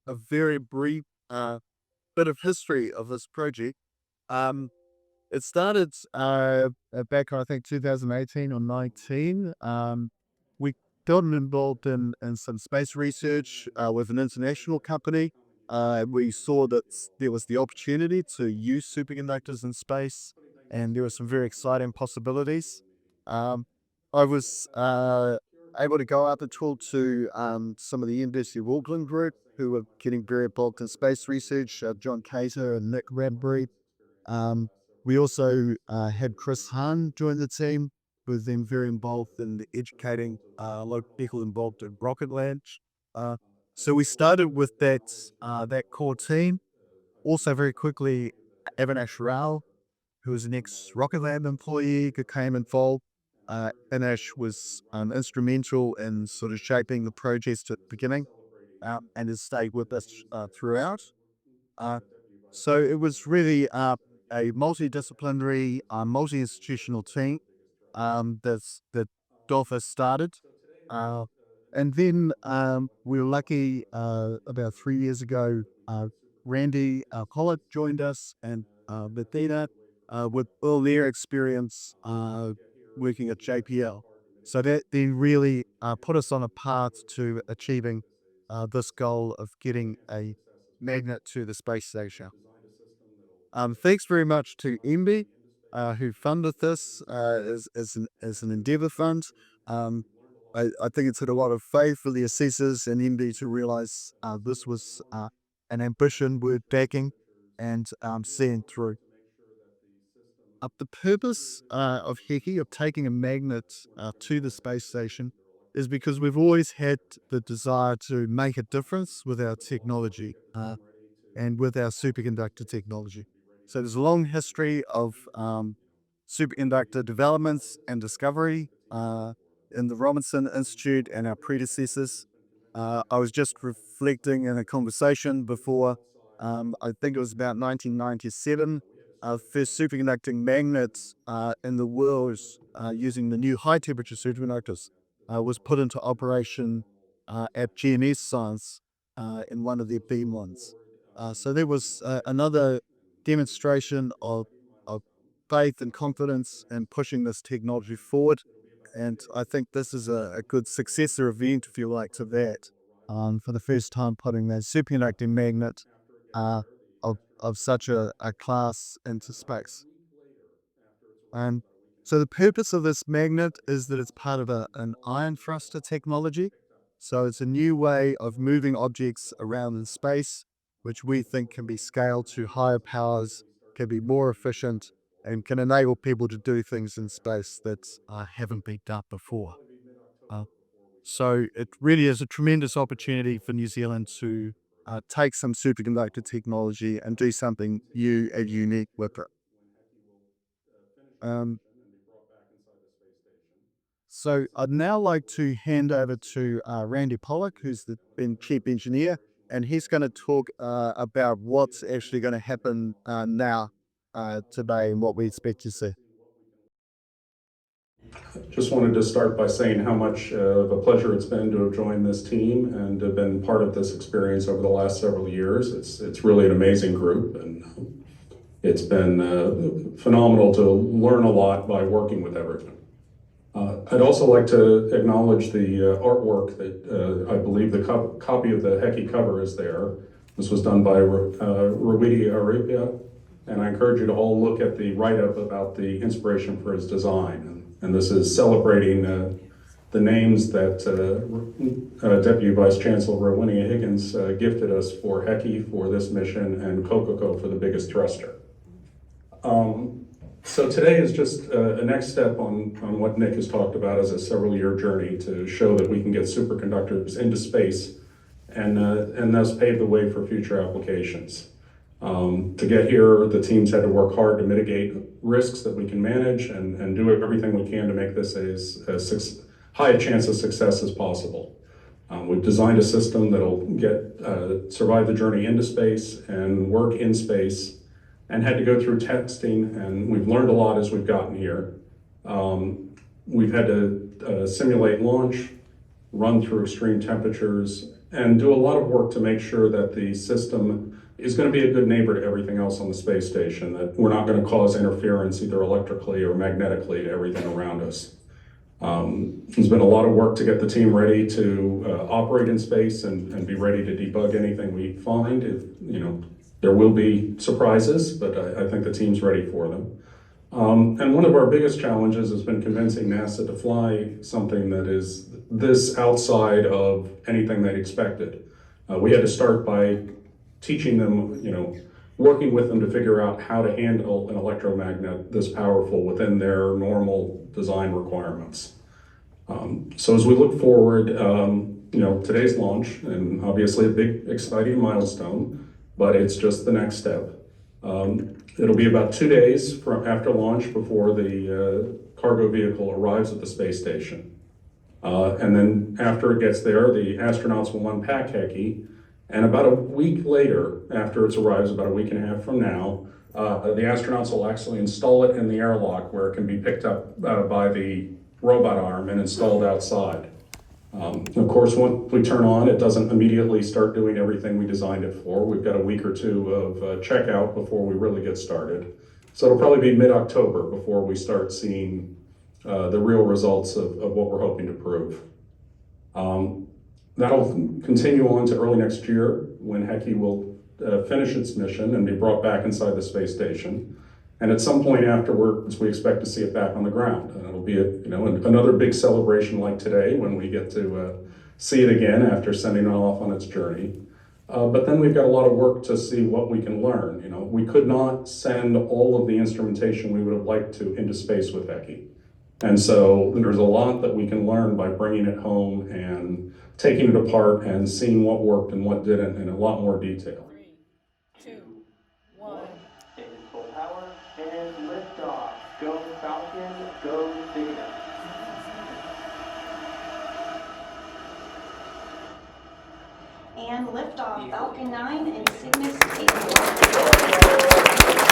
a very brief bit of history of this project. Um, it started back in, I think, 2018 or 19. We got involved in some space research with an international company. We saw that there was the opportunity to use superconductors in space, and there were some very exciting possibilities. Um, I was able to go out and talk to some of the University of Auckland group who were getting very involved in space research, John Cater and Nick Radbury. Um, we also had Chris Hahn join the team, with them very involved in educating a lot of people involved in rocket launch. Uh, so we started with that core team. Also, very quickly, Avinash Rao, who was an ex-Rocket Lab employee, became involved. Avinash was instrumental in sort of shaping the project at the beginning, and has stayed with us throughout. Uh, so it was really a multidisciplinary, multi-institutional team that Dolphin started. Uh, and then we were lucky about 3 years ago, Randy Pollock joined us, and Bettina with all their experience working at JPL. So that then really put us on a path to achieving this goal of getting a magnet to the space station. Thanks very much to MB, who funded this as an Endeavour fund. Um, I think it's had a lot of faith for the assessors and MB to realize this was an ambition worth backing and seeing through. The purpose of Heki, of taking a magnet to the space station, is because we've always had the desire to make a difference with our technology. And with our superconductor technology. So there's a long history of superconductor developments and discovery in the Robinson Institute and our predecessors. I was just reflecting in a conversation before, I think it was about 1997, first superconducting magnets in the world using the new high temperature superconductors was put into operation at GNS Science in one of their beam ones. So there was another demonstration of faith and confidence in pushing this technology forward. And I think this is a good successor event, if you like, to that. For the first time, putting that superconducting magnet of such a class into space. Um, so the purpose of this magnet is that it's part of an ion thruster technology. So it's a new way of moving objects around in space, which we think can be scaled to higher powers, can be more efficient, and can enable people to do things in space that haven't been done before. Uh, so it really is a tremendous opportunity for New Zealand to take some superconductor technology and do something new and unique with it. Um, So I'd now like to hand over to Randy Pollock, who's been chief engineer, and he's going to talk about what's actually going to happen now, today, and what we expect to see. Just wanted to start by saying how much of a pleasure it's been to have joined this team and have been part of this experience over the last several years. It's really an amazing group, and it's been phenomenal to learn a lot by working with everyone. I'd also like to acknowledge the artwork that I believe the copy of the Heki cover is there. This was done by Rwidi Aripia, and I encourage you to all look at the write-up about the inspiration for his design. And this is celebrating the names that Deputy Vice Chancellor Rowena Higgins gifted us for Heki for this mission and Kokoko for the biggest thruster. So today is just a next step on what Nick has talked about as a several-year journey to show that we can get superconductors into space and thus pave the way for future applications. To get here, the teams had to work hard to mitigate risks that we can manage and do everything we can to make this as high a chance of success as possible. We've designed a system that'll survive the journey into space and work in space, and had to go through testing, and we've learned a lot as we've gotten here. We've had to simulate launch, run through extreme temperatures, and do a lot of work to make sure that the system is going to be a good neighbor to everything else on the space station, that we're not going to cause interference either electrically or magnetically to everything around us. There's been a lot of work to get the team ready to operate in space and be ready to debug anything we find. There will be surprises, but I think the team's ready for them. And one of our biggest challenges has been convincing NASA to fly something that is this outside of anything they expected. We had to start by teaching them, working with them to figure out how to handle an electromagnet this powerful within their normal design requirements. So as we look forward, today's launch, and obviously a big, exciting milestone, but it's just the next step. It'll be about 2 days after launch before the cargo vehicle arrives at the space station. And then after it gets there, the astronauts will unpack Heki, and about a week later, after it arrives, about a week and a half from now, the astronauts will actually install it in the airlock where it can be picked up by the robot arm and installed outside. Of course, once we turn on, it doesn't immediately start doing everything we designed it for. We've got a week or two of checkout before we really get started. So it'll probably be mid-October before we start seeing the real results of what we're hoping to prove. That'll continue on to early next year when Heki will finish its mission and be brought back inside the space station. And at some point afterwards, we expect to see it back on the ground. And it'll be another big celebration like today when we get to see it again after sending it off on its journey. But then we've got a lot of work to see what we can learn. We could not send all of the instrumentation we would have liked to into space with Heki. And so there's a lot that we can learn by bringing it home and taking it apart and seeing what worked and what didn't in a lot more detail. 3, 2, 1. Ignition full power and liftoff. Go Falcon, go Cygnus. And liftoff, Falcon 9 and Cygnus 8.